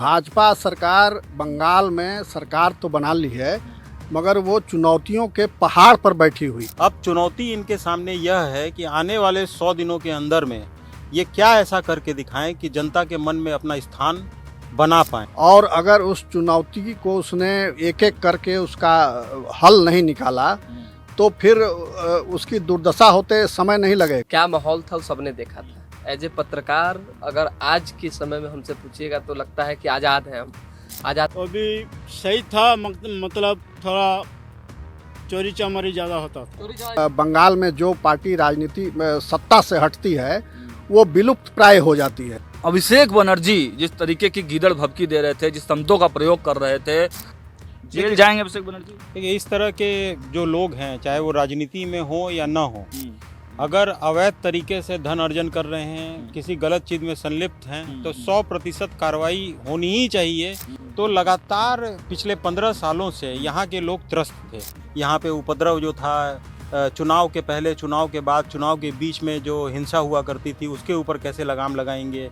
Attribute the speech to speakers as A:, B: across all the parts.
A: भाजपा सरकार बंगाल में सरकार तो बना ली है, मगर वो चुनौतियों के पहाड़ पर बैठी हुई।
B: अब चुनौती इनके सामने यह है कि आने वाले 100 दिनों के अंदर में ये क्या ऐसा करके दिखाएं कि जनता के मन में अपना स्थान बना पाएं।
A: और अगर उस चुनौती को उसने एक एक करके उसका हल नहीं निकाला तो फिर उसकी दुर्दशा होते समय नहीं लगेगा।
C: क्या माहौल था सबने देखा था। एज ए पत्रकार अगर आज के समय में हमसे पूछिएगा तो लगता है कि आज़ाद हैं हम। आज़ाद
D: तो अभी सही था, मतलब थोड़ा चोरी चमारी ज़्यादा होता था।
A: बंगाल में जो पार्टी राजनीति में सत्ता से हटती है वो विलुप्त प्राय हो जाती है।
E: अभिषेक बनर्जी जिस तरीके की गीदड़ भभकी दे रहे थे, जिस शब्दों का प्रयोग कर रहे थे, जेल जाएंगे अभिषेक बनर्जी।
B: देखिए, इस तरह के जो लोग हैं, चाहे वो राजनीति में हो या ना हो, अगर अवैध तरीके से धन अर्जन कर रहे हैं, किसी गलत चीज में संलिप्त हैं, तो 100% कार्रवाई होनी ही चाहिए। तो लगातार पिछले 15 सालों से यहाँ के लोग त्रस्त थे। यहाँ पे उपद्रव जो था, चुनाव के पहले, चुनाव के बाद, चुनाव के बीच में जो हिंसा हुआ करती थी, उसके ऊपर कैसे लगाम लगाएंगे।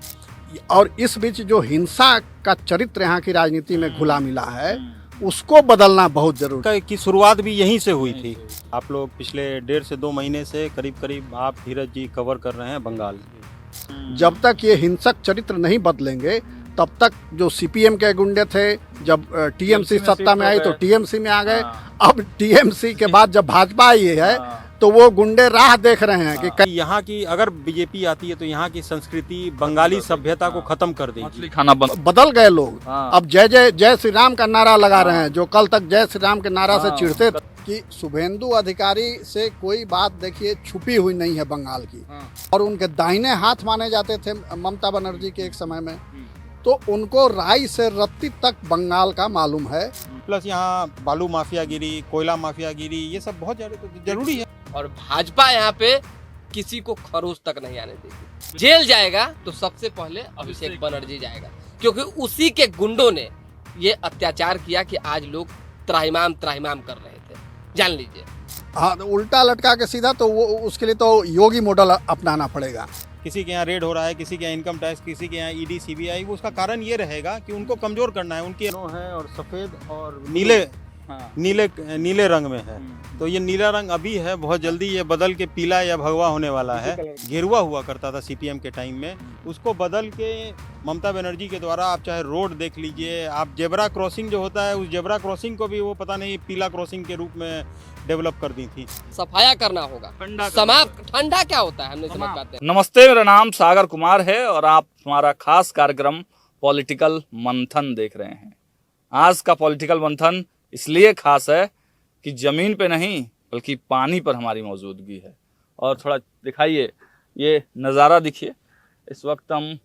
A: और इस बीच जो हिंसा का चरित्र यहाँ की राजनीति में घुला मिला है, उसको बदलना बहुत जरूरी है।
B: की शुरुआत भी यहीं से हुई थी। आप लोग पिछले 1.5 से 2 महीने से करीब आप धीरज जी कवर कर रहे हैं बंगाल।
A: जब तक ये हिंसक चरित्र नहीं बदलेंगे तब तक जो सीपीएम के गुंडे थे, जब टीएमसी सत्ता में आई तो टीएमसी में आ गए। अब टीएमसी के बाद जब भाजपा आई है तो वो गुंडे राह देख रहे हैं कि
B: यहाँ की अगर बीजेपी आती है तो यहाँ की संस्कृति, बंगाली सभ्यता को खत्म कर देगी।
E: मछली खाना बंद।
A: बदल गए लोग। अब जय जय जय श्री राम का नारा लगा रहे हैं, जो कल तक जय श्री राम के नारा से चिढ़ते थे। कि शुभेंदु अधिकारी से कोई बात देखिए छुपी हुई नहीं है बंगाल की। और उनके दाहिने हाथ माने जाते थे ममता बनर्जी के एक समय में, तो उनको राई से रत्ती तक बंगाल का मालूम है।
B: प्लस यहाँ बालू माफियागिरी, कोयला माफियागिरी, ये सब बहुत जरूरी है।
C: और भाजपा यहाँ पे किसी को खरोच तक नहीं आने देगी। जेल जाएगा तो सबसे पहले अभिषेक बनर्जी जाएगा, क्योंकि उसी के गुंडों ने ये अत्याचार किया कि आज लोग त्राहिमाम कर रहे थे। जान लीजिए।
A: हाँ, उल्टा लटका के सीधा, तो वो उसके लिए तो योगी मॉडल अपनाना पड़ेगा।
B: किसी के यहाँ रेड हो रहा है, किसी के यहाँ इनकम टैक्स, किसी के यहाँ ईडी सीबीआई, वो उसका कारण ये रहेगा कि उनको कमजोर करना है। उनकी है और सफेद और नीले रंग में है। तो ये नीला रंग अभी है, बहुत जल्दी ये बदल के पीला या भगवा होने वाला है। गेरुआ हुआ करता था सीपीएम के टाइम में, उसको बदल के ममता बनर्जी के द्वारा आप चाहे रोड देख लीजिए, आप जेब्रा क्रॉसिंग जो होता है, उस जेब्रा क्रॉसिंग को भी वो पता नहीं पीला क्रॉसिंग के रूप में डेवलप कर दी थी।
C: सफाया करना होगा, समाप्त। ठंडा क्या होता है हम नहीं समझ पाते।
E: नमस्ते, मेरा नाम सागर कुमार है और आप हमारा खास कार्यक्रम पॉलिटिकल मंथन देख रहे हैं। आज का पॉलिटिकल मंथन इसलिए खास है कि जमीन पे नहीं बल्कि पानी पर हमारी मौजूदगी है। और थोड़ा दिखाइए, ये नज़ारा दिखिए। इस वक्त हम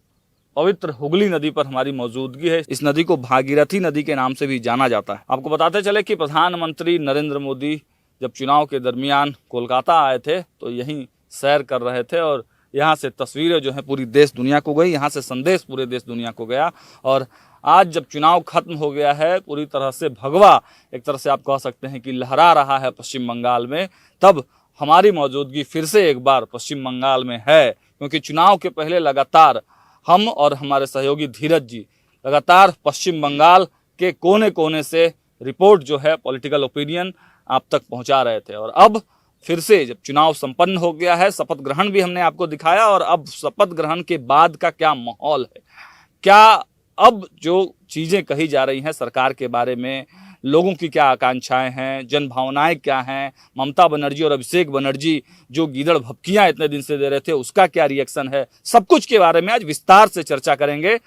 E: पवित्र हुगली नदी पर हमारी मौजूदगी है। इस नदी को भागीरथी नदी के नाम से भी जाना जाता है। आपको बताते चले कि प्रधानमंत्री नरेंद्र मोदी जब चुनाव के दरमियान कोलकाता आए थे तो यहीं सैर कर रहे थे और यहाँ से तस्वीरें जो हैं पूरी देश दुनिया को गई, यहाँ से संदेश पूरे देश दुनिया को गया। और आज जब चुनाव खत्म हो गया है, पूरी तरह से भगवा एक तरह से आप कह सकते हैं कि लहरा रहा है पश्चिम बंगाल में, तब हमारी मौजूदगी फिर से एक बार पश्चिम बंगाल में है। क्योंकि चुनाव के पहले लगातार हम और हमारे सहयोगी धीरज जी लगातार पश्चिम बंगाल के कोने कोने से रिपोर्ट जो है, पॉलिटिकल ओपिनियन आप तक पहुंचा रहे थे। और अब फिर से जब चुनाव संपन्न हो गया है, शपथ ग्रहण भी हमने आपको दिखाया, और अब शपथ ग्रहण के बाद का क्या माहौल है, क्या अब जो चीज़ें कही जा रही हैं सरकार के बारे में, लोगों की क्या आकांक्षाएं हैं, जन भावनाएं क्या हैं, ममता बनर्जी और अभिषेक बनर्जी जो गीदड़ भभकियां इतने दिन से दे रहे थे उसका क्या रिएक्शन है, सब कुछ के बारे में आज विस्तार से चर्चा करेंगे।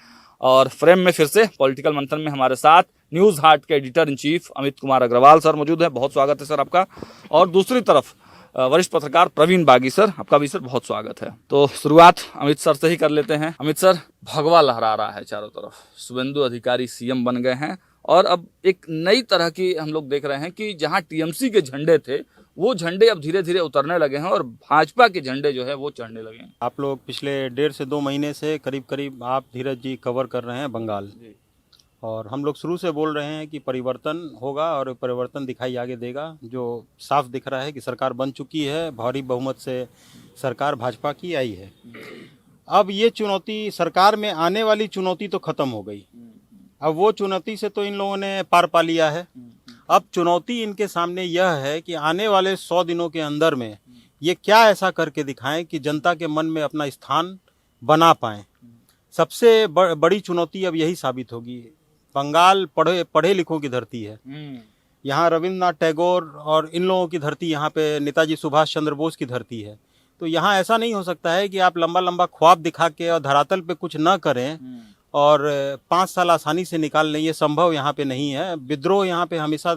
E: और फ्रेम में फिर से पॉलिटिकल मंथन में हमारे साथ न्यूज़ हार्ट के editor in chief Amit Kumar Agarwal sir मौजूद है। बहुत स्वागत है सर आपका। और दूसरी तरफ वरिष्ठ पत्रकार प्रवीण बागी सर, आपका भी सर बहुत स्वागत है। तो शुरुआत अमित सर से ही कर लेते हैं। अमित सर, भगवा लहरा रहा है चारों तरफ, शुभेंदु अधिकारी सीएम बन गए हैं और अब एक नई तरह की हम लोग देख रहे हैं कि जहां टीएमसी के झंडे थे वो झंडे अब धीरे धीरे उतरने लगे हैं और भाजपा के झंडे जो है वो चढ़ने लगे हैं।
B: आप लोग पिछले 1.5 से 2 महीने से करीब आप धीरज जी कवर कर रहे हैं बंगाल, और हम लोग शुरू से बोल रहे हैं कि परिवर्तन होगा और परिवर्तन दिखाई आगे देगा। जो साफ दिख रहा है कि सरकार बन चुकी है, भारी बहुमत से सरकार भाजपा की आई है। अब ये चुनौती, सरकार में आने वाली चुनौती तो खत्म हो गई। अब वो चुनौती से तो इन लोगों ने पार पा लिया है। अब चुनौती इनके सामने यह है कि आने वाले 100 दिनों के अंदर में ये क्या ऐसा करके दिखाएं कि जनता के मन में अपना स्थान बना पाएं। सबसे बड़ी चुनौती अब यही साबित होगी। बंगाल पढ़े लिखों की धरती है। यहाँ रविंद्रनाथ टैगोर और इन लोगों की धरती, यहाँ पे नेताजी सुभाष चंद्र बोस की धरती है। तो यहाँ ऐसा नहीं हो सकता है कि आप लंबा लंबा ख्वाब दिखा के और धरातल पे कुछ न करें और 5 साल आसानी से निकाल लें। ये संभव यहाँ पे नहीं है। विद्रोह यहाँ पे हमेशा,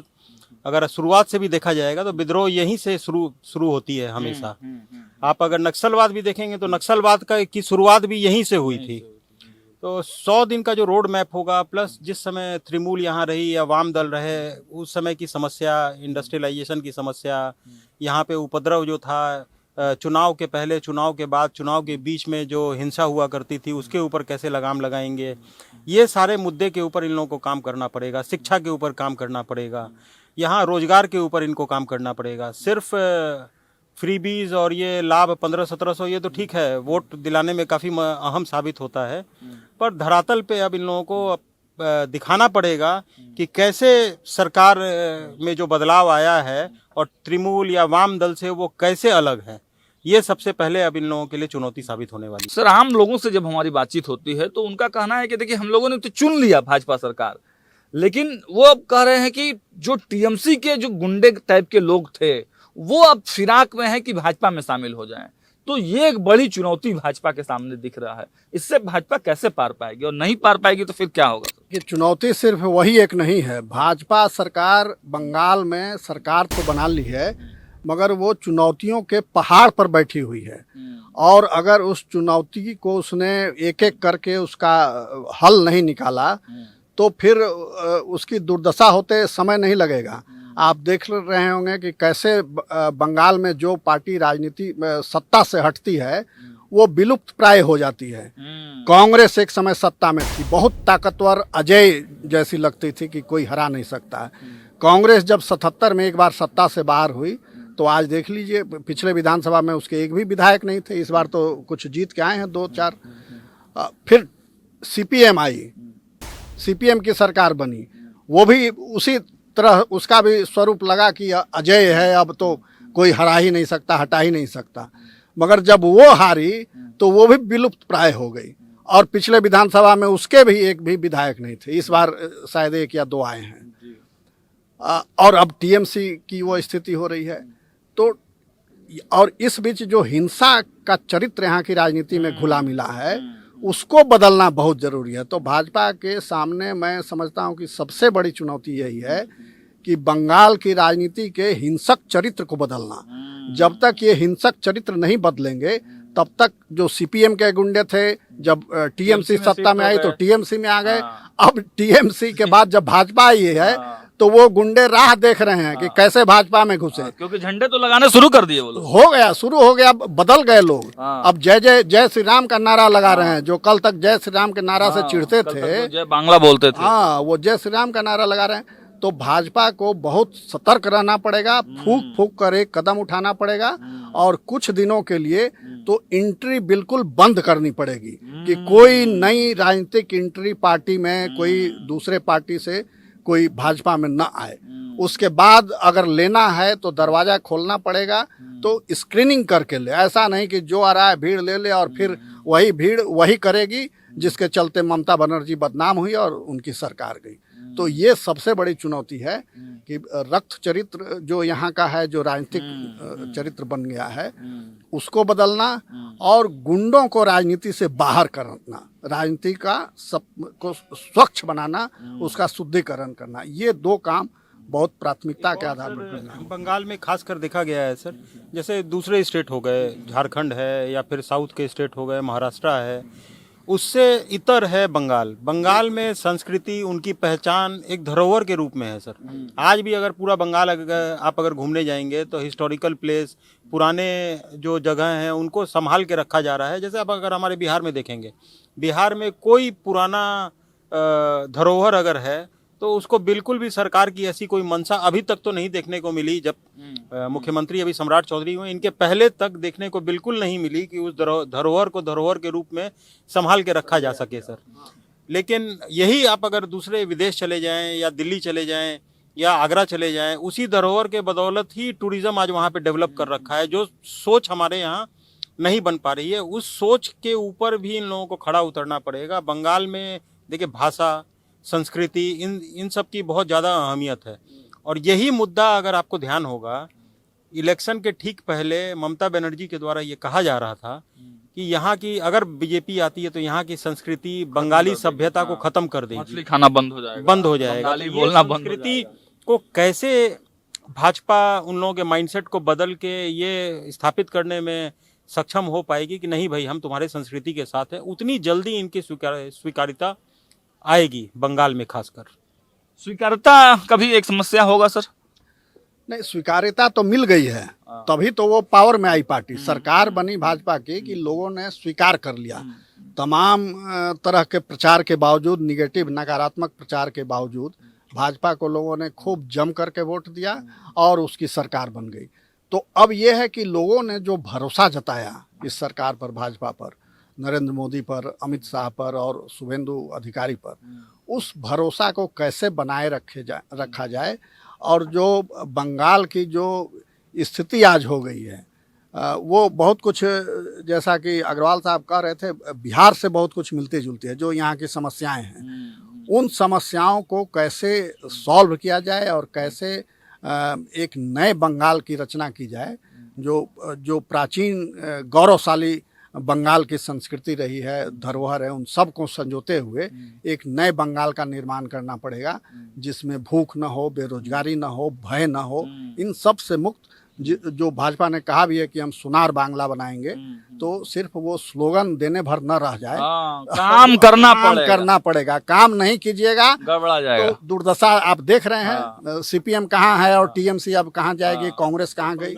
B: अगर शुरुआत से भी देखा जाएगा तो विद्रोह यहीं से शुरू होती है हमेशा। आप अगर नक्सलवाद भी देखेंगे तो नक्सलवाद की शुरुआत भी यहीं से हुई थी। तो 100 दिन का जो रोड मैप होगा, प्लस जिस समय तृणमूल यहाँ रही या वाम दल रहे, उस समय की समस्या, इंडस्ट्रियलाइजेशन की समस्या, यहाँ पे उपद्रव जो था, चुनाव के पहले, चुनाव के बाद, चुनाव के बीच में जो हिंसा हुआ करती थी, उसके ऊपर कैसे लगाम लगाएंगे, ये सारे मुद्दे के ऊपर इन लोगों को काम करना पड़ेगा। शिक्षा के ऊपर काम करना पड़ेगा, यहाँ रोजगार के ऊपर इनको काम करना पड़ेगा। सिर्फ फ्रीबीज और ये लाभ 1500-1700 ये तो ठीक है, वोट दिलाने में काफ़ी अहम साबित होता है, पर धरातल पे अब इन लोगों को दिखाना पड़ेगा कि कैसे सरकार में जो बदलाव आया है और तृणमूल या वाम दल से वो कैसे अलग है। ये सबसे पहले अब इन लोगों के लिए चुनौती साबित होने वाली है।
E: सर, आम लोगों से जब हमारी बातचीत होती है तो उनका कहना है कि देखिए, हम लोगों ने तो चुन लिया भाजपा सरकार, लेकिन वो अब कह रहे हैं कि जो टीएमसी के जो गुंडे टाइप के लोग थे वो अब फिराक में है कि भाजपा में शामिल हो जाएं। तो ये एक बड़ी चुनौती भाजपा के सामने दिख रहा है। इससे भाजपा कैसे पार पाएगी, और नहीं पार पाएगी तो फिर क्या होगा?
A: ये चुनौती सिर्फ वही एक नहीं है। भाजपा सरकार बंगाल में सरकार तो बना ली है, मगर वो चुनौतियों के पहाड़ पर बैठी हुई है। और अगर उस चुनौती को उसने एक एक करके उसका हल नहीं निकाला तो फिर उसकी दुर्दशा होते समय नहीं लगेगा। आप देख रहे होंगे कि कैसे बंगाल में जो पार्टी राजनीति सत्ता से हटती है वो विलुप्त प्राय हो जाती है। कांग्रेस एक समय सत्ता में थी, बहुत ताकतवर, अजय जैसी लगती थी कि कोई हरा नहीं सकता। कांग्रेस जब 77 में एक बार सत्ता से बाहर हुई तो आज देख लीजिए, पिछले विधानसभा में उसके एक भी विधायक नहीं थे। इस बार तो कुछ जीत के आए हैं 2-4। फिर सीपीएम आई, सीपीएम की सरकार बनी, वो भी उसी तरह उसका भी स्वरूप लगा कि अजय है, अब तो कोई हरा ही नहीं सकता, हटा ही नहीं सकता। मगर जब वो हारी तो वो भी विलुप्त प्राय हो गई। और पिछले विधानसभा में उसके भी एक भी विधायक नहीं थे। इस बार शायद 1 या 2 आए हैं। और अब टीएमसी की वो स्थिति हो रही है। तो और इस बीच जो हिंसा का चरित्र यहाँ की राजनीति में घुला मिला है, उसको बदलना बहुत ज़रूरी है। तो भाजपा के सामने मैं समझता हूँ कि सबसे बड़ी चुनौती यही है कि बंगाल की राजनीति के हिंसक चरित्र को बदलना। जब तक ये हिंसक चरित्र नहीं बदलेंगे तब तक जो सीपीएम के गुंडे थे, जब टीएमसी सत्ता में आई तो टीएमसी में आ गए। अब टीएमसी के बाद जब भाजपा आई है तो वो गुंडे राह देख रहे हैं कि कैसे भाजपा में घुसे,
E: क्योंकि झंडे तो लगाने शुरू कर दिए वो लोग।
A: हो गया, शुरू हो गया, बदल गए लोग। अब जय जय जय श्री राम का नारा लगा रहे हैं। जो कल तक जय श्री राम के नारा से चिढ़ते थे,
E: जय बांग्ला बोलते थे,
A: हाँ, वो जय श्री राम का नारा लगा रहे हैं। तो भाजपा को बहुत सतर्क रहना पड़ेगा, फूक फूक कर एक कदम उठाना पड़ेगा। और कुछ दिनों के लिए तो एंट्री बिल्कुल बंद करनी पड़ेगी कि कोई नई राजनीतिक एंट्री पार्टी में, कोई दूसरे पार्टी से कोई भाजपा में न आए। उसके बाद अगर लेना है तो दरवाजा खोलना पड़ेगा, तो स्क्रीनिंग करके ले। ऐसा नहीं कि जो आ रहा है भीड़ ले ले और फिर वही भीड़ वही करेगी, जिसके चलते ममता बनर्जी बदनाम हुई और उनकी सरकार गई। तो ये सबसे बड़ी चुनौती है कि रक्त चरित्र जो यहाँ का है, जो राजनीतिक चरित्र बन गया है, उसको बदलना और गुंडों को राजनीति से बाहर करना, राजनीति का सब को स्वच्छ बनाना, उसका शुद्धिकरण करना। ये 2 काम बहुत प्राथमिकता के आधार पर करना है।
B: बंगाल में खास कर देखा गया है सर, जैसे दूसरे स्टेट हो गए, झारखंड है या फिर साउथ के स्टेट हो गए, महाराष्ट्र है, उससे इतर है बंगाल। बंगाल में संस्कृति, उनकी पहचान एक धरोहर के रूप में है सर। आज भी अगर पूरा बंगाल आप अगर घूमने जाएंगे तो हिस्टोरिकल प्लेस, पुराने जो जगह हैं, उनको संभाल के रखा जा रहा है। जैसे आप अगर हमारे बिहार में देखेंगे, बिहार में कोई पुराना धरोहर अगर है तो उसको बिल्कुल भी सरकार की ऐसी कोई मंशा अभी तक तो नहीं देखने को मिली। जब मुख्यमंत्री अभी सम्राट चौधरी हुए, इनके पहले तक देखने को बिल्कुल नहीं मिली कि उस धरोहर को धरोहर के रूप में संभाल के रखा जा सके सर। लेकिन यही आप अगर दूसरे विदेश चले जाएं या दिल्ली चले जाएं या आगरा चले जाएं, उसी धरोहर के बदौलत ही टूरिज्म आज वहाँ पे डेवलप कर रखा है। जो सोच हमारे यहाँ नहीं बन पा रही है, उस सोच के ऊपर भी इन लोगों को खड़ा उतरना पड़ेगा। बंगाल में देखिए भाषा, संस्कृति, इन सब की बहुत ज़्यादा अहमियत है। और यही मुद्दा अगर आपको ध्यान होगा, इलेक्शन के ठीक पहले ममता बनर्जी के द्वारा ये कहा जा रहा था कि यहाँ की अगर बीजेपी आती है तो यहाँ की संस्कृति, बंगाली सभ्यता को खत्म कर देगी,
E: मछली खाना बंद हो जाएगा,
B: बंगाली
E: तो बोलना बंद हो
B: संस्कृति को कैसे भाजपा उन लोगों के माइंडसेट को बदल के ये स्थापित करने में सक्षम हो पाएगी कि नहीं भाई हम तुम्हारे संस्कृति के साथ हैं, उतनी जल्दी इनकी स्वीकार्यता आएगी बंगाल में खासकर।
E: स्वीकार्यता कभी एक समस्या होगा सर?
A: नहीं, स्वीकार्यता तो मिल गई है, तभी तो वो पावर में आई पार्टी, सरकार बनी भाजपा की कि लोगों ने स्वीकार कर लिया। तमाम तरह के प्रचार के बावजूद, निगेटिव नकारात्मक प्रचार के बावजूद भाजपा को लोगों ने खूब जम करके वोट दिया और उसकी सरकार बन गई। तो अब ये है कि लोगों ने जो भरोसा जताया इस सरकार पर, भाजपा पर, नरेंद्र मोदी पर, अमित शाह पर और शुभेंदु अधिकारी पर, उस भरोसा को कैसे बनाए रखा जाए। और जो बंगाल की जो स्थिति आज हो गई है, वो बहुत कुछ, जैसा कि अग्रवाल साहब कह रहे थे, बिहार से बहुत कुछ मिलती जुलती है। जो यहाँ की समस्याएं हैं, उन समस्याओं को कैसे सॉल्व किया जाए और कैसे एक नए बंगाल की रचना की जाए, जो प्राचीन गौरवशाली बंगाल की संस्कृति रही है, धरोहर है, उन सब को संजोते हुए एक नए बंगाल का निर्माण करना पड़ेगा, जिसमें भूख न हो, बेरोजगारी न हो, भय न हो, इन सब से मुक्त। जो भाजपा ने कहा भी है कि हम सुनार बांग्ला बनाएंगे, तो सिर्फ वो स्लोगन देने भर न रह जाए,
E: काम करना
A: पड़ेगा। काम नहीं कीजिएगा
E: गड़बड़ा जाएगा।
A: तो दुर्दशा आप देख रहे हैं। सीपीएम कहाँ है और टीएमसी अब कहाँ जाएगी, कांग्रेस कहाँ गई।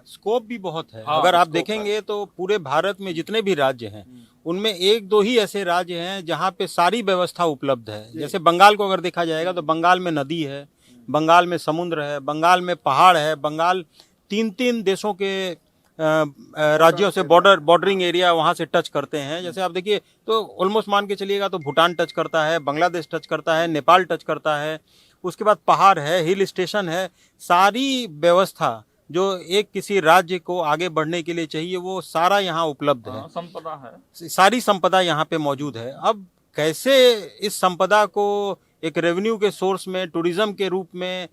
B: स्कोप भी बहुत है। अगर आप देखेंगे तो पूरे भारत में जितने भी राज्य हैं, उनमें एक दो ही ऐसे राज्य हैं जहाँ पे सारी व्यवस्था उपलब्ध है। जैसे बंगाल को अगर देखा जाएगा तो बंगाल में नदी है, बंगाल में समुद्र है, बंगाल में पहाड़ है। बंगाल 3-3 देशों के राज्यों से बॉर्डरिंग एरिया वहाँ से टच करते हैं। जैसे आप देखिए तो ऑलमोस्ट मान के चलिएगा तो भूटान टच करता है, बांग्लादेश टच करता है, नेपाल टच करता है, उसके बाद पहाड़ है, हिल स्टेशन है। सारी व्यवस्था जो एक किसी राज्य को आगे बढ़ने के लिए चाहिए, वो सारा यहाँ उपलब्ध है।
E: संपदा है,
B: सारी संपदा यहाँ पे मौजूद है। अब कैसे इस संपदा को एक रेवेन्यू के सोर्स में, टूरिज्म के रूप में,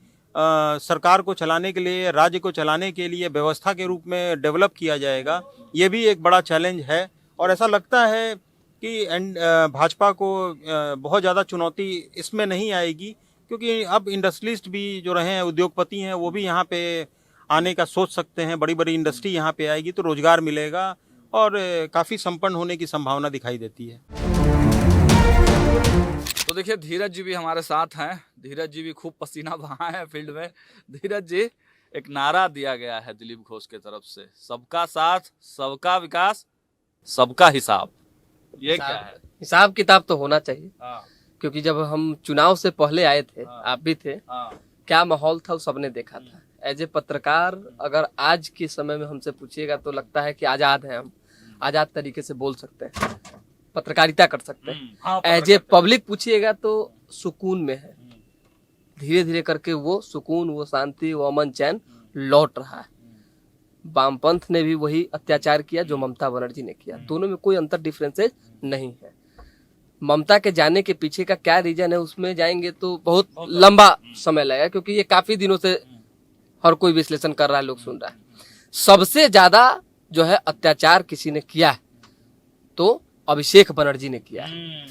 B: सरकार को चलाने के लिए, राज्य को चलाने के लिए व्यवस्था के रूप में डेवलप किया जाएगा, ये भी एक बड़ा चैलेंज है। और ऐसा लगता है कि भाजपा को बहुत ज़्यादा चुनौती इसमें नहीं आएगी, क्योंकि अब इंडस्ट्रियलिस्ट भी जो रहे हैं, उद्योगपति हैं, वो भी यहाँ पे आने का सोच सकते हैं। बड़ी बड़ी इंडस्ट्री यहाँ पे आएगी तो रोजगार मिलेगा और काफ़ी संपन्न होने की संभावना दिखाई देती है।
E: तो देखिए धीरज जी भी हमारे साथ हैं। धीरज जी भी खूब पसीना बहाए हैं फील्ड में। धीरज जी, एक नारा दिया गया है दिलीप घोष के तरफ से, सबका साथ, सबका विकास, सबका हिसाब। ये क्या है?
C: हिसाब किताब तो होना चाहिए, क्योंकि जब हम चुनाव से पहले आए थे, आप भी थे, क्या माहौल था वो सबने देखा था। एज ए पत्रकार अगर आज के समय में हमसे पूछिएगा तो लगता है कि आज़ाद हैं, हम आज़ाद तरीके से बोल सकते हैं, पत्रकारिता कर सकते हैं। एज ए पब्लिक पूछिएगा तो सुकून में है। धीरे धीरे करके वो सुकून, वो शांति, वो अमन चैन लौट रहा है। वामपंथ ने भी वही अत्याचार किया जो ममता बनर्जी ने किया, दोनों में कोई अंतर डिफरेंसेस नहीं है। ममता के जाने के पीछे का क्या रीजन है, उसमें जाएंगे तो बहुत लंबा समय लगेगा, क्योंकि ये काफी दिनों से हर कोई विश्लेषण कर रहा है, लोग सुन रहा है। सबसे ज्यादा जो है अत्याचार किसी ने किया है तो अभिषेक बनर्जी ने किया है।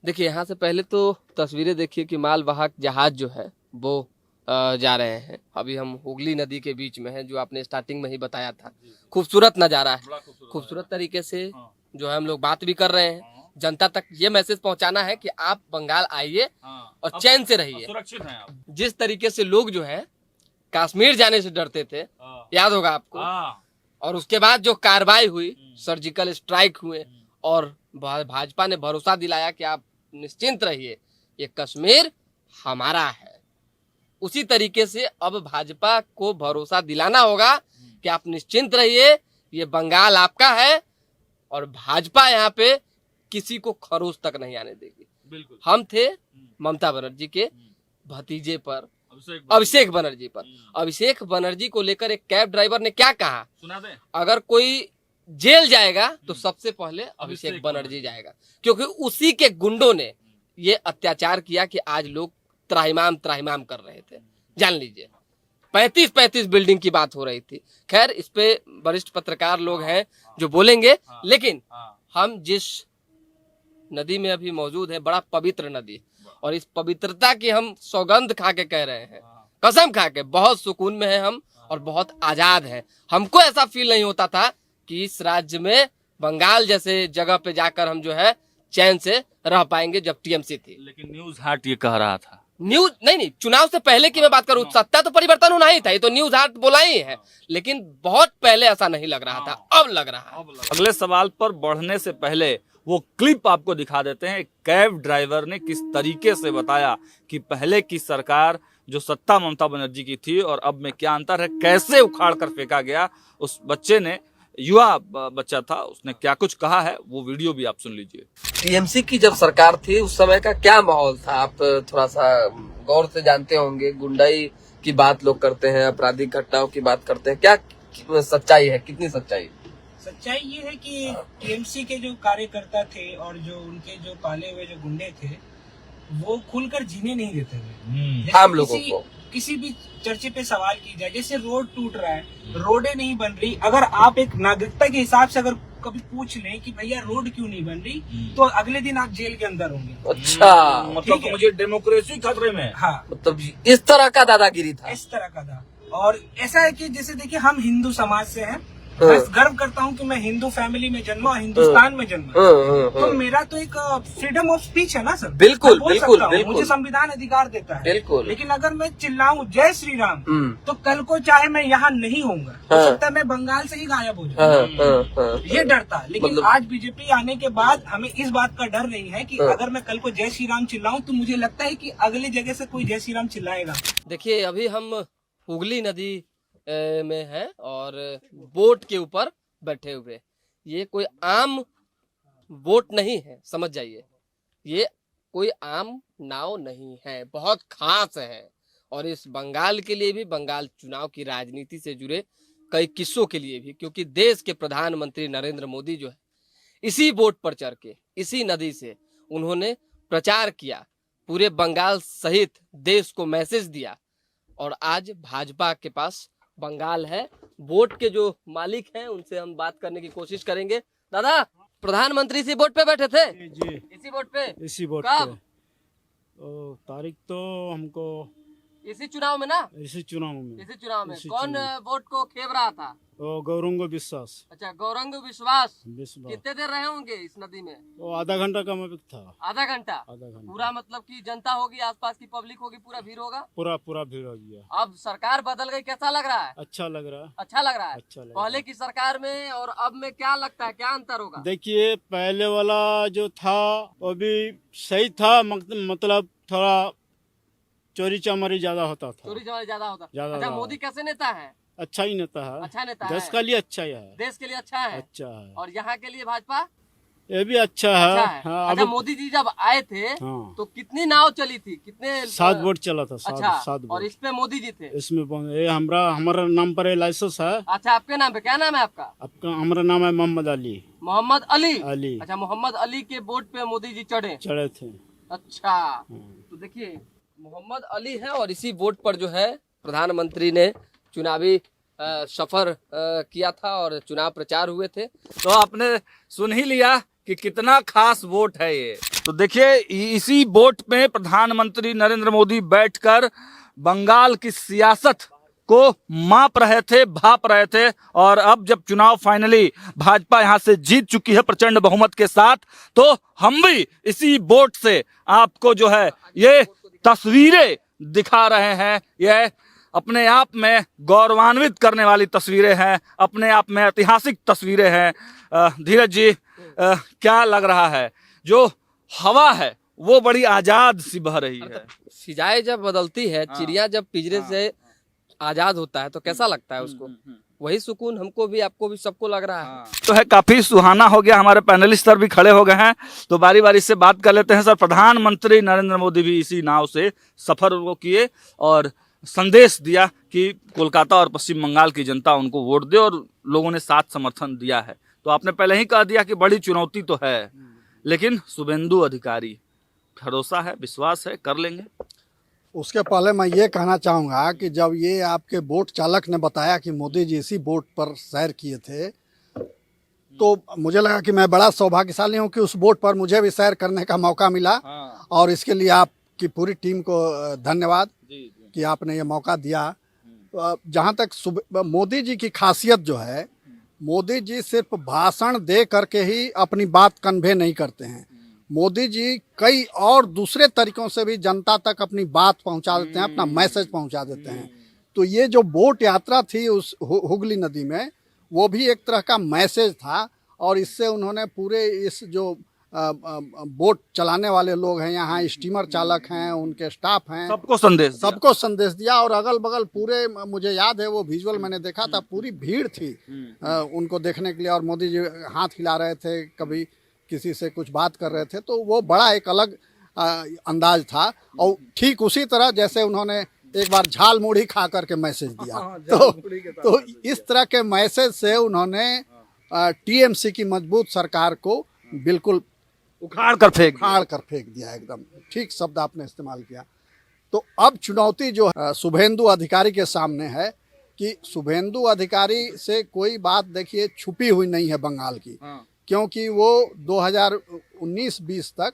C: देखिए यहाँ से पहले तो तस्वीरें देखिए कि मालवाहक जहाज जो है वो जा रहे हैं। अभी हम हुगली नदी के बीच में हैं, जो आपने स्टार्टिंग में ही बताया था। खूबसूरत नजारा है, खूबसूरत तरीके से जो है हम लोग बात भी कर रहे हैं। जनता तक ये मैसेज पहुंचाना है कि आप बंगाल आइए और चैन से रहिए,
E: सुरक्षित हैं आप।
C: जिस तरीके से लोग जो है कश्मीर जाने से डरते थे, याद होगा आपको, और उसके बाद जो कार्रवाई हुई, सर्जिकल स्ट्राइक हुए और भाजपा ने भरोसा दिलाया कि आप निश्चिंत रहिए, ये कश्मीर हमारा है। उसी तरीके से अब भाजपा को भरोसा दिलाना होगा कि आप निश्चिंत रहिए, ये बंगाल आपका है और भाजपा यहाँ पे किसी को खरोच तक नहीं आने देगी।
E: बिल्कुल।
C: हम थे ममता बनर्जी के भतीजे पर, अभिषेक बनर्जी पर। अभिषेक बनर्जी को लेकर एक कैब ड्राइवर ने क्या कहा,
E: सुना दे।
C: अगर कोई जेल जाएगा तो सबसे पहले अभिषेक बनर्जी जाएगा, क्योंकि उसी के गुंडों ने ये अत्याचार किया कि आज लोग त्राहिमाम त्राहिमाम कर रहे थे। जान लीजिए 35 बिल्डिंग की बात हो रही थी। खैर इस पे वरिष्ठ पत्रकार लोग हैं जो बोलेंगे, लेकिन हम जिस नदी में अभी मौजूद है, बड़ा पवित्र नदी, और इस पवित्रता की हम सौगंध खा के कह रहे हैं, कसम खा के, बहुत सुकून में है हम और बहुत आजाद है। हमको ऐसा फील नहीं होता था कि इस राज्य में बंगाल जैसे जगह पे जाकर हम जो है चैन से रह पाएंगे जब टीएमसी थी।
E: लेकिन न्यूज हार्ट ये कह रहा था,
C: न्यूज नहीं, चुनाव से पहले की मैं बात करूं, सत्ता तो परिवर्तन होना ही था, ये तो न्यूज हार्ट बोला ही है, लेकिन बहुत पहले ऐसा नहीं लग रहा था, अब लग रहा है।
E: अगले सवाल पर बढ़ने से पहले वो क्लिप आपको दिखा देते हैं। कैब ड्राइवर ने किस तरीके से बताया कि पहले की सरकार जो सत्ता ममता बनर्जी की थी और अब में क्या अंतर है, कैसे उखाड़ कर फेंका गया। उस बच्चे ने, युवा बच्चा था, उसने क्या कुछ कहा है, वो वीडियो भी आप सुन लीजिए।
C: टीएमसी की जब सरकार थी उस समय का क्या माहौल था, आप थोड़ा सा गौर से जानते होंगे। गुंडाई की बात लोग करते हैं, आपराधिक घटनाओं की बात करते हैं, क्या सच्चाई है, कितनी सच्चाई?
F: सच्चाई ये है कि टीएमसी के जो कार्यकर्ता थे और जो उनके जो पाले हुए जो गुंडे थे वो खुलकर जीने नहीं देते थे।
C: आम लोगों को
F: किसी भी चर्चे पे सवाल की जाए, जैसे रोड टूट रहा है, रोडें नहीं बन रही, अगर आप एक नागरिकता के हिसाब से अगर कभी पूछ लें कि भैया रोड क्यों नहीं बन रही, तो अगले दिन आप जेल के अंदर होंगे।
C: अच्छा,
E: मतलब मुझे डेमोक्रेसी खतरे में।
F: हाँ,
C: मतलब इस तरह का दादागिरी था,
F: इस तरह का था। और ऐसा है कि जैसे देखिए हम हिंदू समाज से हैं, मैं गर्व करता हूँ कि मैं हिंदू फैमिली में जन्मा और हिंदुस्तान में जन्मा, तो मेरा तो एक फ्रीडम ऑफ स्पीच है ना सर।
C: बिल्कुल
F: बोल
C: बिल्कुल
F: सकता हूँ,
C: बिल्कुल,
F: मुझे संविधान अधिकार देता है,
C: बिल्कुल।
F: लेकिन अगर मैं चिल्लाऊं जय श्री राम, तो कल को चाहे मैं यहाँ नहीं होऊंगा, हो सकता है मैं बंगाल से ही गायब हो जाऊँ, ये डर था। लेकिन आज बीजेपी आने के बाद हमें इस बात का डर नहीं है कि अगर मैं कल को जय श्री राम चिल्लाऊं तो मुझे लगता है कि अगले जगह से कोई जय श्री राम चिल्लाएगा।
C: देखिए अभी हम हुगली नदी में हैं और बोट के ऊपर बैठे हुए, ये कोई आम बोट नहीं है, समझ जाइए, ये कोई आम नाव नहीं है, बहुत खास है। और इस बंगाल के लिए भी, बंगाल चुनाव की राजनीति से जुड़े कई किस्सों के लिए भी, क्योंकि देश के प्रधानमंत्री नरेंद्र मोदी जो है इसी बोट पर चढ़ के, इसी नदी से उन्होंने प्रचार किया, पूरे बंगाल सहित देश को मैसेज दिया। और आज भाजपा के पास बंगाल है। बोट के जो मालिक हैं उनसे हम बात करने की कोशिश करेंगे। दादा, प्रधानमंत्री इसी बोट पे बैठे थे?
D: जी,
C: इसी बोट पे?
D: इसी बोट
C: कब?
D: पे। तारीख तो हमको
C: इसी चुनाव में ना?
D: इसी चुनाव में।
C: इसी चुनाव में
D: इसी
C: कौन
D: चुनाव।
C: वोट को खेव रहा था?
D: गौरंग विश्वास।
C: अच्छा, गौरंग विश्वास।
D: विश्वास
C: कितने देर रहे होंगे इस नदी में?
D: वो आधा घंटा का मैं था।
C: आधा घंटा?
D: आधा घंटा
C: पूरा मतलब कि जनता होगी, आसपास की पब्लिक होगी, पूरा भीड़ होगा?
D: पूरा भीड़ हो गया।
C: अब सरकार बदल गई, कैसा लग रहा है?
D: अच्छा लग रहा है।
C: अच्छा लग रहा है।
D: अच्छा लग रहा
C: पहले की सरकार में और अब में क्या लगता है, क्या अंतर होगा?
D: देखिए पहले वाला जो था वो भी सही था, मतलब थोड़ा चोरी चमारी ज्यादा होता था।
C: चोरी चमारी ज्यादा होता।
D: ज्यादा
C: अच्छा,
D: था।
C: मोदी कैसे नेता है?
D: अच्छा ही नेता है।
C: अच्छा नेता
D: देश
C: है।
D: के लिए अच्छा ही है।
C: देश के लिए अच्छा है।
D: अच्छा है।
C: और यहाँ के लिए भाजपा
D: ये भी अच्छा है।
C: अच्छा है।
D: हाँ,
C: अच्छा,
D: अब
C: मोदी जी जब आए थे
D: हाँ।
C: तो कितनी नाव चली थी, कितने
D: 7 बोट चला था।
C: अच्छा,
D: 7
C: और
D: बोट।
C: इस पे मोदी जी थे?
D: इसमें ये हमारा नाम पर लाइसेंस है।
C: अच्छा, आपके नाम पे क्या नाम है आपका?
D: आपका हमारा नाम है मोहम्मद अली।
C: मोहम्मद अली।
D: अली
C: अच्छा, मोहम्मद अली के बोट पे मोदी जी चढ़े?
D: चढ़े थे।
C: अच्छा, तो देखिए मोहम्मद अली है और इसी बोट पर जो है प्रधानमंत्री ने चुनावी सफर किया था और चुनाव प्रचार हुए थे।
E: तो आपने सुन ही लिया कि कितना खास वोट है ये। तो देखिए इसी वोट में प्रधानमंत्री नरेंद्र मोदी बैठकर बंगाल की सियासत को माप रहे थे, भाप रहे थे। और अब जब चुनाव फाइनली भाजपा यहां से जीत चुकी है प्रचंड बहुमत के साथ, तो हम भी इसी वोट से आपको जो है ये तस्वीरें दिखा रहे हैं। यह अपने आप में गौरवान्वित करने वाली तस्वीरें हैं, अपने आप में ऐतिहासिक तस्वीरें हैं। धीरज जी, क्या लग रहा है? जो हवा है वो बड़ी आजाद सी बह रही है।
C: फिजाएं जब बदलती है, चिड़िया जब पिंजरे से आजाद होता है तो कैसा लगता है उसको? वही सुकून हमको भी, आपको भी, सबको लग रहा है।
E: तो है काफी सुहाना हो गया। हमारे पैनलिस्ट सर भी खड़े हो गए हैं, तो बारी बारी से बात कर लेते हैं। सर, प्रधानमंत्री नरेंद्र मोदी भी इसी नाव से सफर उनको किए और संदेश दिया कि कोलकाता और पश्चिम बंगाल की जनता उनको वोट दे, और लोगों ने साथ समर्थन दिया है। तो आपने पहले ही कह दिया कि बड़ी चुनौती तो है, लेकिन शुभेंदु अधिकारी, भरोसा है, विश्वास है, कर लेंगे?
A: उसके पहले मैं ये कहना चाहूँगा कि जब ये आपके बोट चालक ने बताया कि मोदी जी इसी बोट पर सैर किए थे, तो मुझे लगा कि मैं बड़ा सौभाग्यशाली हूँ कि उस बोट पर मुझे भी सैर करने का मौका मिला। और इसके लिए आपकी पूरी टीम को धन्यवाद कि आपने ये मौका दिया। जहाँ तक मोदी जी की खासियत जो है, मोदी जी सिर्फ भाषण दे करके ही अपनी बात कन्वे नहीं करते हैं। मोदी जी कई और दूसरे तरीकों से भी जनता तक अपनी बात पहुंचा देते हैं, अपना मैसेज पहुंचा देते हैं। तो ये जो बोट यात्रा थी उस हुगली नदी में, वो भी एक तरह का मैसेज था। और इससे उन्होंने पूरे इस जो बोट चलाने वाले लोग हैं, यहाँ स्टीमर चालक हैं, उनके स्टाफ हैं, सबको संदेश दिया। और अगल बगल पूरे, मुझे याद है वो विजुअल मैंने देखा था, पूरी भीड़ थी उनको देखने के लिए। और मोदी जी हाथ हिला रहे थे, कभी किसी से कुछ बात कर रहे थे, तो वो बड़ा एक अलग अंदाज था। और ठीक उसी तरह जैसे उन्होंने एक बार झाल मुढ़ी खा करके मैसेज दिया। तो इस तरह के मैसेज से उन्होंने टीएमसी की मजबूत सरकार को बिल्कुल
E: उखाड़ कर फेंक
A: दिया। एकदम ठीक शब्द आपने इस्तेमाल किया। तो अब चुनौती जो शुभेंदु अधिकारी के सामने है कि शुभेंदु अधिकारी से कोई बात देखिए छुपी हुई नहीं है बंगाल की, क्योंकि वो 2019-20 तक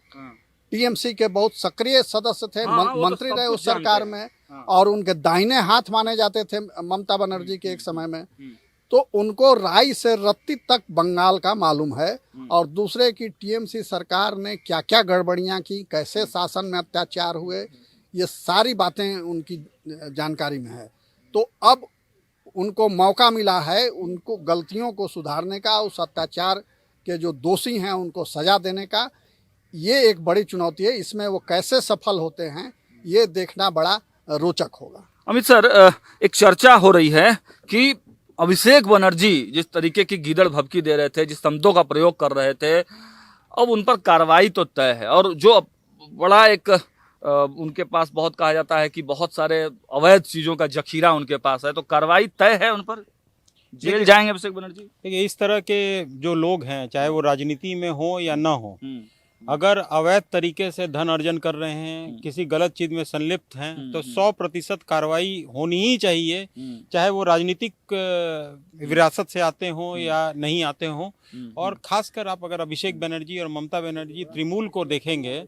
A: टीएमसी के बहुत सक्रिय सदस्य थे, मंत्री रहे उस सरकार में, और उनके दाहिने हाथ माने जाते थे ममता बनर्जी के एक समय में। तो उनको राई से रत्ती तक बंगाल का मालूम है। और दूसरे की टीएमसी सरकार ने क्या क्या गड़बड़ियां की, कैसे शासन में अत्याचार हुए, ये सारी बातें उनकी जानकारी में है। तो अब उनको मौका मिला है उनको गलतियों को सुधारने का, उस अत्याचार के जो दोषी हैं उनको सजा देने का। ये एक बड़ी चुनौती है। इसमें वो कैसे सफल होते हैं, ये देखना बड़ा रोचक होगा।
E: अमित सर, एक चर्चा हो रही है कि अभिषेक बनर्जी जिस तरीके की गीदड़ भभकी दे रहे थे, जिस शब्दों का प्रयोग कर रहे थे, अब उन पर कार्रवाई तो तय है। और जो बड़ा एक उनके पास बहुत कहा जाता है कि बहुत सारे अवैध चीजों का जखीरा उनके पास है, तो कार्रवाई तय है उन पर? जेल जाएंगे अभिषेक बनर्जी?
B: देखिए, इस तरह के जो लोग हैं, चाहे वो राजनीति में हो या ना हो, अगर अवैध तरीके से धन अर्जन कर रहे हैं, किसी गलत चीज में संलिप्त हैं, तो 100% कार्रवाई होनी ही चाहिए, चाहे वो राजनीतिक विरासत से आते हों या नहीं आते हों। और खासकर आप अगर अभिषेक बनर्जी और ममता बनर्जी तृणमूल को देखेंगे,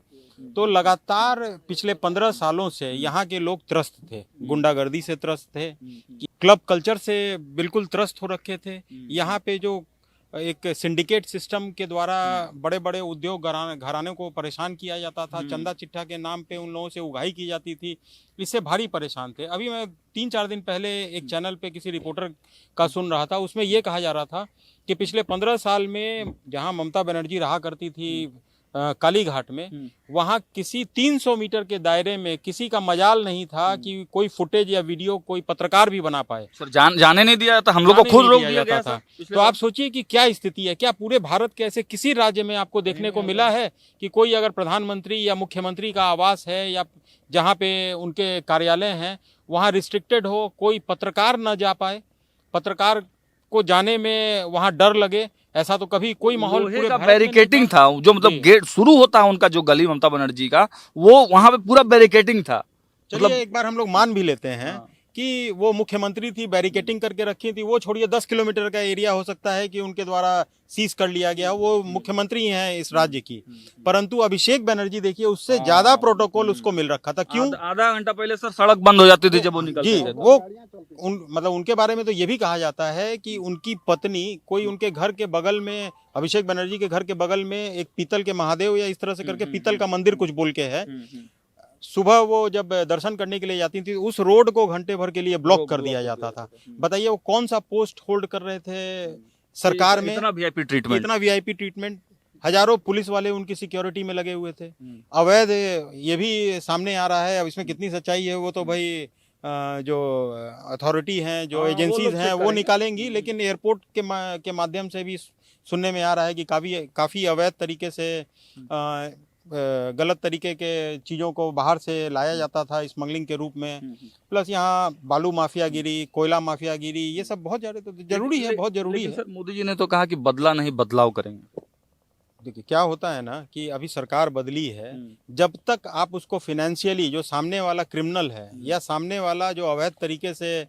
B: तो लगातार पिछले 15 सालों से यहाँ के लोग त्रस्त थे, गुंडागर्दी से त्रस्त थे, क्लब कल्चर से बिल्कुल त्रस्त हो रखे थे। यहाँ पे जो एक सिंडिकेट सिस्टम के द्वारा बड़े बड़े उद्योग घरानों को परेशान किया जाता था, चंदा चिट्ठा के नाम पे उन लोगों से उगाही की जाती थी, इससे भारी परेशान थे। अभी मैं 3-4 दिन पहले एक चैनल पे किसी रिपोर्टर का सुन रहा था, उसमें ये कहा जा रहा था कि पिछले 15 साल में जहां ममता बनर्जी रहा करती थी काली घाट में, वहां किसी 300 मीटर के दायरे में किसी का मजाल नहीं था कि कोई फुटेज या वीडियो कोई पत्रकार भी बना पाए।
E: सर, जाने नहीं दिया था, हम लोग को खुद रोक दिया गया था।
B: तो आप सोचिए कि क्या स्थिति है। क्या पूरे भारत के ऐसे किसी राज्य में आपको देखने को मिला है कि कोई अगर प्रधानमंत्री या मुख्यमंत्री का आवास है या जहाँ पे उनके कार्यालय हैं, वहाँ रिस्ट्रिक्टेड हो, कोई पत्रकार न जा पाए, पत्रकार को जाने में वहाँ डर लगे? ऐसा तो कभी कोई माहौल पूरे भारत में
E: बैरिकेटिंग था। जो मतलब गेट शुरू होता है उनका जो गली ममता बनर्जी का, वो वहां पे पूरा बैरिकेटिंग था।
B: मतलब एक बार हम लोग मान भी लेते हैं कि वो मुख्यमंत्री थी, बैरिकेटिंग करके रखी थी, वो छोड़िए 10 किलोमीटर का एरिया हो सकता है कि उनके द्वारा सीज कर लिया गया, वो मुख्यमंत्री हैं इस राज्य की। परंतु अभिषेक बनर्जी देखिए, उससे ज्यादा प्रोटोकॉल उसको मिल रखा था। क्यों?
E: आधा घंटा पहले सर सड़क बंद हो जाती थी जब वो निकलते थे।
B: वो मतलब उनके बारे में तो ये भी कहा जाता है कि उनकी पत्नी कोई उनके घर के बगल में, अभिषेक बनर्जी के घर के बगल में एक पीतल के महादेव या इस तरह से करके पीतल का मंदिर कुछ बोल के है, सुबह वो जब दर्शन करने के लिए जाती थी, उस रोड को घंटे भर के लिए ब्लॉक कर दिया जाता था। बताइए वो कौन सा पोस्ट होल्ड कर रहे थे सरकार में?
E: इतना
B: वीआईपी ट्रीटमेंट, हजारों पुलिस वाले उनकी सिक्योरिटी में लगे हुए थे। अवैध ये भी सामने आ रहा है, अब इसमें कितनी सच्चाई है वो तो भाई जो अथॉरिटी हैं, जो
E: हाँ,
B: एजेंसीज
E: लोग
B: हैं,
E: चेक
B: वो
E: करेंगे।
B: निकालेंगी। लेकिन एयरपोर्ट के माध्यम से भी सुनने में आ रहा है कि काफ़ी अवैध तरीके से गलत तरीके के चीज़ों को बाहर से लाया जाता था स्मगलिंग के रूप में। प्लस यहाँ बालू माफियागिरी, कोयला माफियागिरी, ये सब बहुत ज़्यादा तो जरूरी है, बहुत जरूरी
E: लेकिन
B: है।
E: सर मोदी जी ने तो कहा कि बदला नहीं बदलाव करेंगे।
B: देखिए क्या होता है ना कि अभी सरकार बदली है, जब तक आप उसको फिनेंशियली, जो सामने वाला क्रिमिनल है या सामने वाला जो अवैध तरीके से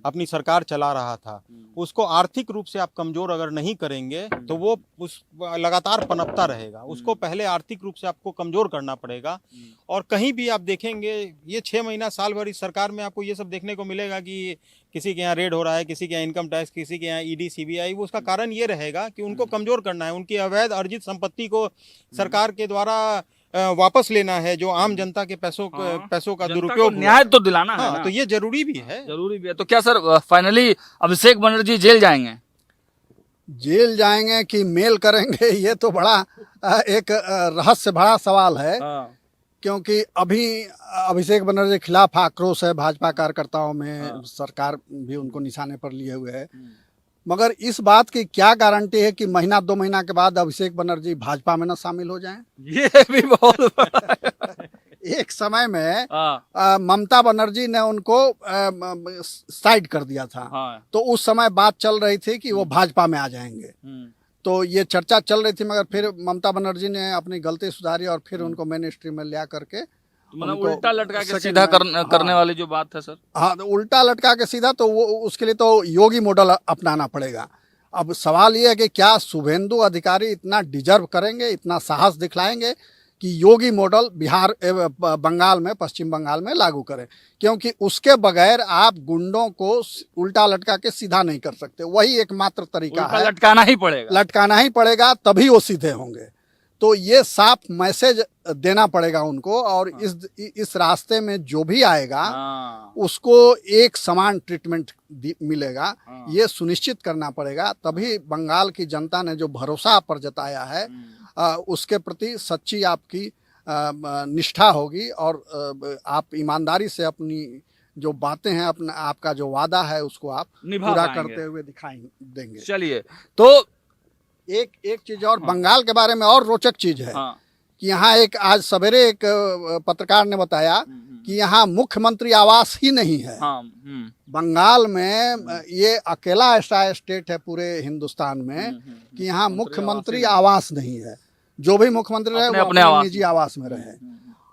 B: अपनी सरकार चला रहा था, उसको आर्थिक रूप से आप कमजोर अगर नहीं करेंगे तो वो उस लगातार पनपता रहेगा। उसको पहले आर्थिक रूप से आपको कमजोर करना पड़ेगा। और कहीं भी आप देखेंगे ये 6 महीना साल भर इस सरकार में आपको ये सब देखने को मिलेगा कि किसी के यहाँ रेड हो रहा है, किसी के यहाँ इनकम टैक्स, किसी के यहाँ ईडी सीबीआई। वो उसका कारण ये रहेगा कि उनको कमजोर करना है, उनकी अवैध अर्जित संपत्ति को सरकार के द्वारा वापस लेना है, जो आम जनता के पैसों का
E: जनता को
B: दुरुपयोग हुआ।
E: न्याय तो दिलाना है
B: हाँ,
E: ना।
B: तो ये जरूरी भी है।
E: जरूरी भी है। तो क्या sir finally Abhishek Banerjee jail जाएंगे?
A: जेल जाएंगे कि मेल करेंगे, ये तो बड़ा एक रहस्य भरा सवाल है। क्योंकि अभी अभिषेक बनर्जी के खिलाफ आक्रोश है भाजपा कार्यकर्ताओं में, सरकार भी उनको निशाने पर लिए हुए है। मगर इस बात की क्या गारंटी है कि महीना 2 महीना के बाद अभिषेक बनर्जी भाजपा में न शामिल हो जाएं?
E: ये भी बहुत बड़ा है।
A: एक समय में
E: हाँ,
A: ममता बनर्जी ने उनको साइड कर दिया था।
E: हाँ।
A: तो उस समय बात चल रही थी कि वो भाजपा में आ जाएंगे। तो ये चर्चा चल रही थी, मगर फिर ममता बनर्जी ने अपनी गलती सुधारी और फिर उनको मेन स्ट्रीम में लिया करके
E: मतलब
A: उनको
E: उल्टा लटका के
A: सेकंड
E: सीधा
A: में-
E: करने
A: हाँ।
E: वाली जो बात है सर।
A: हाँ, तो उल्टा लटका के सीधा, तो वो उसके लिए तो योगी मॉडल अपनाना पड़ेगा। अब सवाल ये है कि क्या शुभेंदु अधिकारी इतना डिजर्व करेंगे, इतना साहस दिखलाएंगे कि योगी मॉडल बिहार बंगाल में, पश्चिम बंगाल में लागू करें? क्योंकि उसके बगैर आप गुंडों को उल्टा लटका के सीधा नहीं कर सकते। वही एकमात्र तरीका
E: उल्टा
A: है,
E: लटकाना ही पड़ेगा।
A: लटकाना ही पड़ेगा, तभी वो सीधे होंगे। तो ये साफ मैसेज देना पड़ेगा उनको। और इस रास्ते में जो भी आएगा
E: हाँ।
A: उसको एक समान ट्रीटमेंट मिलेगा, ये सुनिश्चित करना पड़ेगा। तभी बंगाल की जनता ने जो भरोसा पर जताया है उसके प्रति सच्ची आपकी निष्ठा होगी और आप ईमानदारी से अपनी जो बातें हैं, अपना आपका जो वादा है, उसको आप
E: निभा
A: पूरा
E: पाएंगे।
A: करते हुए दिखाई देंगे।
E: चलिए, तो
A: एक चीज और बंगाल के बारे में और रोचक चीज है
E: हाँ।
A: कि यहाँ एक आज सवेरे एक पत्रकार ने बताया कि यहाँ मुख्यमंत्री आवास ही नहीं है।
E: हाँ।
A: बंगाल में ये अकेला ऐसा स्टेट है पूरे हिंदुस्तान में कि यहाँ मुख्यमंत्री आवास नहीं है। जो भी मुख्यमंत्री रहे वो
E: अपने
A: अपने
E: आवास
A: निजी आवास में रहे।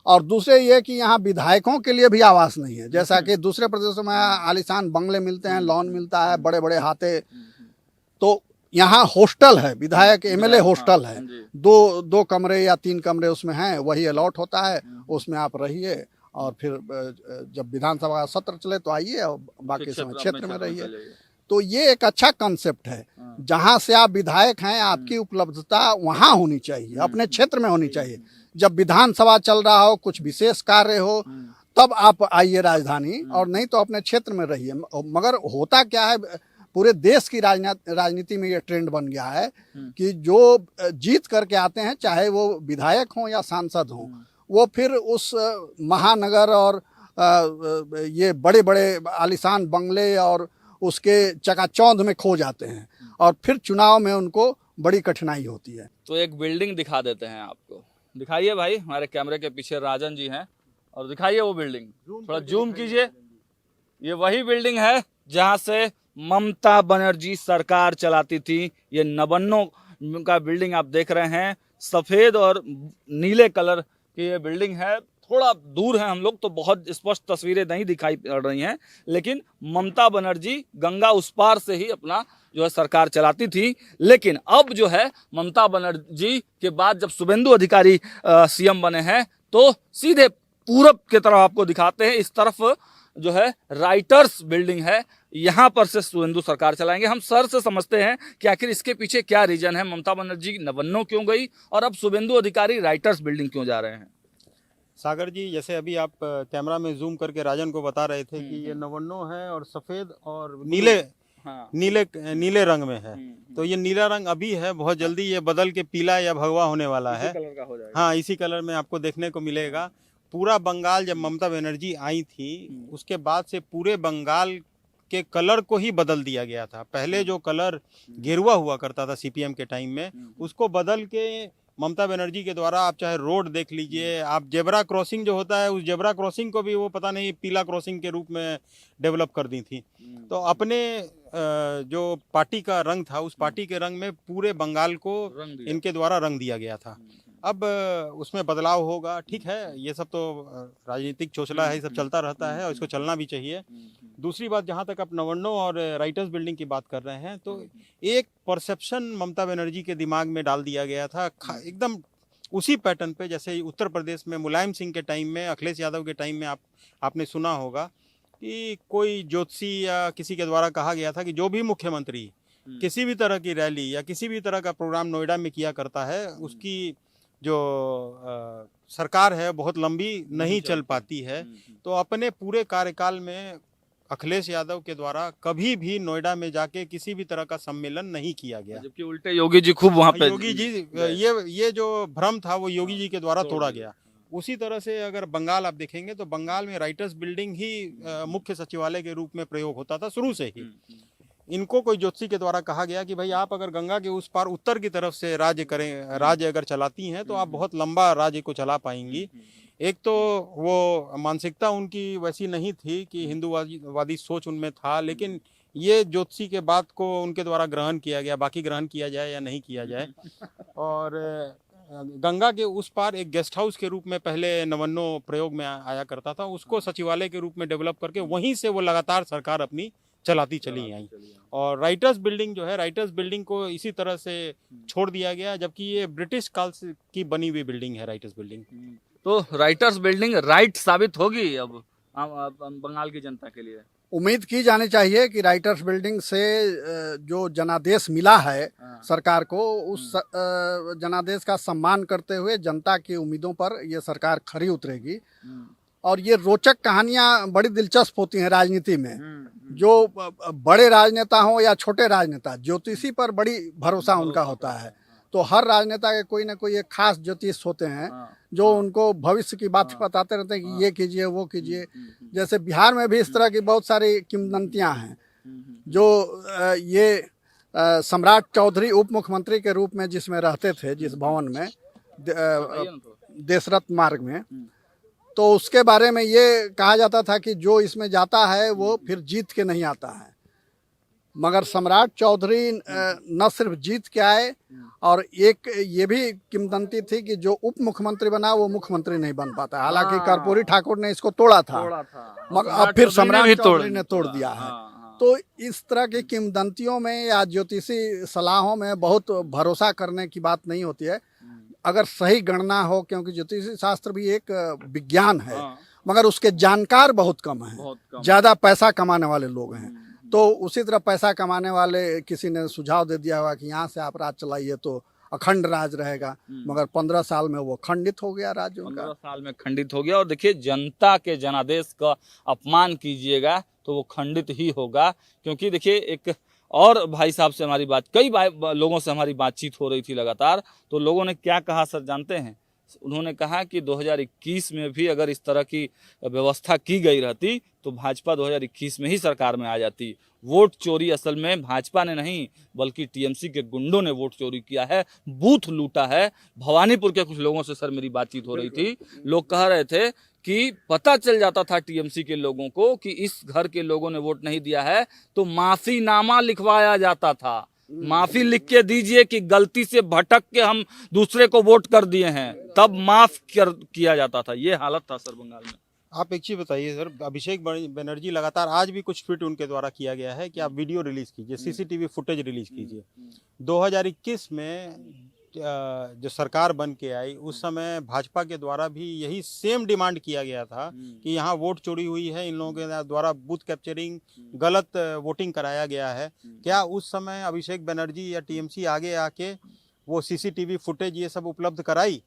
A: और दूसरे ये कि यहाँ विधायकों के लिए भी आवास नहीं है। जैसा कि दूसरे प्रदेशों में आलीशान बंगले मिलते हैं, लॉन मिलता है, बड़े बड़े हाथे, तो यहाँ हॉस्टल है, विधायक एमएलए हॉस्टल है। 2 कमरे या 3 कमरे उसमें हैं, वही अलॉट होता है, उसमें आप रहिए और फिर जब विधानसभा का सत्र चले तो आइए और बाकी समय क्षेत्र में रहिए। तो ये एक अच्छा कंसेप्ट है। जहाँ से आप विधायक हैं, आपकी उपलब्धता वहाँ होनी चाहिए, अपने क्षेत्र में होनी चाहिए। जब विधानसभा चल रहा हो, कुछ विशेष कार्य हो, तब आप आइए राजधानी, और नहीं तो अपने क्षेत्र में रहिए। मगर होता क्या है, पूरे देश की राजनीति में ये ट्रेंड बन गया है कि जो जीत करके आते हैं, चाहे वो विधायक हों या सांसद हों, वो फिर उस महानगर और ये बड़े बड़े आलीशान बंगले और उसके चकाचौंध में खो जाते हैं और फिर चुनाव में उनको बड़ी कठिनाई होती है।
E: तो एक बिल्डिंग दिखा देते हैं आपको। दिखाइए भाई, हमारे कैमरे के पीछे राजन जी हैं, और दिखाइए वो बिल्डिंग, थोड़ा जूम कीजिए। ये वही बिल्डिंग है जहां से ममता बनर्जी सरकार चलाती थी। ये 59 का बिल्डिंग आप देख रहे हैं, सफेद और नीले कलर की ये बिल्डिंग है। थोड़ा दूर है हम लोग तो बहुत स्पष्ट तस्वीरें नहीं दिखाई पड़ रही हैं, लेकिन ममता बनर्जी गंगा उस पार से ही अपना जो है सरकार चलाती थी। लेकिन अब जो है ममता बनर्जी के बाद जब शुभेंदु अधिकारी सीएम बने हैं, तो सीधे पूरब की तरफ आपको दिखाते हैं। इस तरफ जो है राइटर्स बिल्डिंग है, यहाँ पर से शुभेंदु सरकार चलाएंगे। हम सर से समझते हैं कि आखिर इसके पीछे क्या रीजन है, ममता बनर्जी 59 क्यों गई और अब शुभेंदु अधिकारी राइटर्स बिल्डिंग क्यों जा रहे हैं?
B: सागर जी, जैसे अभी आप कैमरा में जूम करके राजन को बता रहे थे कि ये 59 है और सफ़ेद और नीले रंग में है। तो ये नीला रंग अभी है, बहुत जल्दी ये बदल के पीला या भगवा होने वाला है।
E: कलर का हो जाएगा।
B: हाँ, इसी कलर में आपको देखने को मिलेगा। पूरा बंगाल जब ममता बनर्जी आई थी उसके बाद से पूरे बंगाल के कलर को ही बदल दिया गया था। पहले जो कलर गेरुआ हुआ करता था सीपीएम के टाइम में, उसको बदल के ममता बनर्जी के द्वारा आप चाहे रोड देख लीजिए, आप जेब्रा क्रॉसिंग जो होता है उस जेब्रा क्रॉसिंग को भी वो पता नहीं पीला क्रॉसिंग के रूप में डेवलप कर दी थी। तो अपने जो पार्टी का रंग था उस पार्टी के रंग में पूरे बंगाल को इनके द्वारा रंग दिया गया था। अब उसमें बदलाव होगा, ठीक है, ये सब तो राजनीतिक चोचला है, ये सब चलता रहता है और इसको चलना भी चाहिए। दूसरी बात, जहाँ तक आप नवन्नो और राइटर्स बिल्डिंग की बात कर रहे हैं, तो एक परसेप्शन ममता बनर्जी के दिमाग में डाल दिया गया था एकदम उसी पैटर्न पे जैसे उत्तर प्रदेश में मुलायम सिंह के टाइम में, अखिलेश यादव के टाइम में आपने सुना होगा कि कोई ज्योतिषी या किसी के द्वारा कहा गया था कि जो भी मुख्यमंत्री किसी भी तरह की रैली या किसी भी तरह का प्रोग्राम नोएडा में किया करता है उसकी जो सरकार है बहुत लंबी नहीं चल पाती है। तो अपने पूरे कार्यकाल में अखिलेश यादव के द्वारा कभी भी नोएडा में जाके किसी भी तरह का सम्मेलन नहीं किया गया,
E: जबकि उल्टे योगी जी खूब वहां पे
B: योगी जी ये जो भ्रम था वो योगी जी के द्वारा तोड़ा गया। उसी तरह से अगर बंगाल आप देखेंगे तो बंगाल में राइटर्स बिल्डिंग ही मुख्य सचिवालय के रूप में प्रयोग होता था शुरू से ही। इनको कोई ज्योतिषी के द्वारा कहा गया कि भाई आप अगर गंगा के उस पार उत्तर की तरफ से राज्य अगर चलाती हैं तो आप बहुत लंबा राज्य को चला पाएंगी। एक तो वो मानसिकता उनकी वैसी नहीं थी कि हिंदूवादी सोच उनमें था, लेकिन ये ज्योतिषी के बात को उनके द्वारा ग्रहण किया गया, बाकी ग्रहण किया जाए या नहीं किया जाए। और गंगा के उस पार एक गेस्ट हाउस के रूप में पहले नवन्नो प्रयोग में आया करता था, उसको सचिवालय के रूप में डेवलप करके वहीं से वो लगातार सरकार अपनी चलाती चली आई। और राइटर्स बिल्डिंग जो है, राइटर्स बिल्डिंग को इसी तरह से छोड़ दिया गया, जबकि ये ब्रिटिश काल की बनी हुई बिल्डिंग है राइटर्स बिल्डिंग।
E: तो राइटर्स बिल्डिंग राइट साबित होगी अब बंगाल की जनता के लिए?
A: उम्मीद की जानी चाहिए कि राइटर्स बिल्डिंग से जो जनादेश मिला है सरकार को, उस जनादेश का सम्मान करते हुए जनता की उम्मीदों पर ये सरकार खरी उतरेगी। और ये रोचक कहानियां बड़ी दिलचस्प होती हैं राजनीति में। जो बड़े राजनेता हों या छोटे राजनेता, ज्योतिषी पर बड़ी भरोसा उनका होता है। तो हर राजनेता के कोई ना कोई एक खास ज्योतिष होते हैं जो उनको भविष्य की बात बताते रहते हैं कि ये कीजिए वो कीजिए। जैसे बिहार में भी इस तरह की बहुत सारी किंवदंतियां हैं। जो ये सम्राट चौधरी उप मुख्यमंत्री के रूप में जिसमें रहते थे, जिस भवन में देशरथ मार्ग में, तो उसके बारे में ये कहा जाता था कि जो इसमें जाता है वो फिर जीत के नहीं आता है। मगर सम्राट चौधरी न सिर्फ जीत के आए, और एक ये भी किंवदंती थी कि जो उप मुख्यमंत्री बना वो मुख्यमंत्री नहीं बन पाता। हालांकि कर्पूरी ठाकुर ने इसको तोड़ा था, मगर अब फिर सम्राट चौधरी ने तोड़ दिया है। तो इस तरह की किंवदंतियों में या ज्योतिषी सलाहों में बहुत भरोसा करने की बात नहीं होती है, अगर सही गणना हो, क्योंकि ज्योतिषी शास्त्र भी एक विज्ञान है, मगर उसके जानकार बहुत कम हैं, ज्यादा पैसा कमाने वाले लोग हैं। तो उसी तरह पैसा कमाने वाले किसी ने सुझाव दे दिया होगा कि यहाँ से आप राज चलाइए तो अखंड राज रहेगा, मगर 15 साल में वो खंडित हो गया राज्य उनका।
E: 15 साल में खंडित हो गया। और देखिए, जनता के जनादेश का अपमान कीजिएगा तो वो खंडित ही होगा। क्योंकि देखिए, एक और भाई साहब से हमारी बात, कई लोगों से हमारी बातचीत हो रही थी लगातार, तो लोगों ने क्या कहा सर जानते हैं? उन्होंने कहा कि 2021 में भी अगर इस तरह की व्यवस्था की गई रहती तो भाजपा 2021 में ही सरकार में आ जाती। वोट चोरी असल में भाजपा ने नहीं बल्कि टीएमसी के गुंडों ने वोट चोरी किया है, बूथ लूटा है। भवानीपुर के कुछ लोगों से सर मेरी बातचीत हो रही थी, लोग कह रहे थे कि पता चल जाता था टीएमसी के लोगों को कि इस घर के लोगों ने वोट नहीं दिया है तो माफीनामा लिखवाया जाता था, माफी लिख के दीजिए कि गलती से भटक के हम दूसरे को वोट कर दिए हैं, तब माफ किया जाता था। ये हालत था सर बंगाल में।
B: आप एक चीज बताइए सर, अभिषेक बनर्जी लगातार आज भी कुछ ट्वीट उनके द्वारा किया गया है कि आप वीडियो रिलीज कीजिए, सीसीटीवी फुटेज रिलीज कीजिए। 2021 में जो सरकार बन के आई उस समय भाजपा के द्वारा भी यही सेम डिमांड किया गया था कि यहाँ वोट चोरी हुई है, इन लोगों के द्वारा बूथ कैप्चरिंग, गलत वोटिंग कराया गया है। क्या उस समय अभिषेक बनर्जी या टीएमसी आगे आके वो सीसीटीवी फुटेज ये सब उपलब्ध कराई?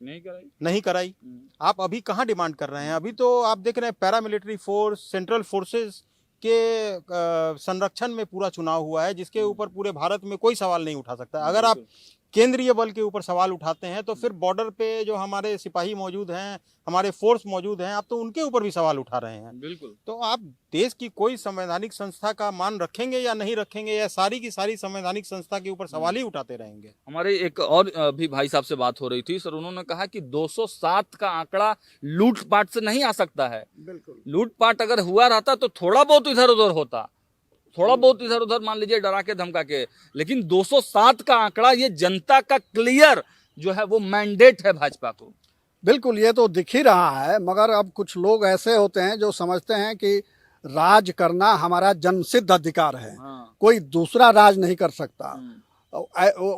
B: नहीं कराई। आप अभी कहाँ डिमांड कर रहे हैं? अभी तो आप देख रहे हैं पैरामिलिट्री फोर्स, सेंट्रल फोर्सेस के संरक्षण में पूरा चुनाव हुआ है, जिसके ऊपर पूरे भारत में कोई सवाल नहीं उठा सकता। अगर आप केंद्रीय बल के ऊपर सवाल उठाते हैं, तो फिर बॉर्डर पे जो हमारे सिपाही मौजूद हैं, हमारे फोर्स मौजूद हैं, आप तो उनके ऊपर भी सवाल उठा रहे हैं।
E: बिल्कुल।
B: तो आप देश की कोई संवैधानिक संस्था का मान रखेंगे या नहीं रखेंगे, या सारी की सारी संवैधानिक संस्था के ऊपर सवाल ही उठाते रहेंगे?
E: हमारे एक और भी भाई साहब से बात हो रही थी सर, उन्होंने कहा कि 207 का आंकड़ा लूटपाट से नहीं आ सकता है।
A: बिल्कुल।
E: लूटपाट अगर हुआ रहता तो थोड़ा बहुत इधर उधर होता, थोड़ा बहुत इधर उधर मान लीजिए डरा के धमका के, लेकिन 207 का आंकड़ा ये जनता का क्लियर जो है वो मैंडेट है भाजपा को।
A: बिल्कुल, ये तो दिख ही रहा है, मगर अब कुछ लोग ऐसे होते हैं जो समझते हैं कि राज करना हमारा जन्मसिद्ध अधिकार है, कोई दूसरा राज नहीं कर सकता।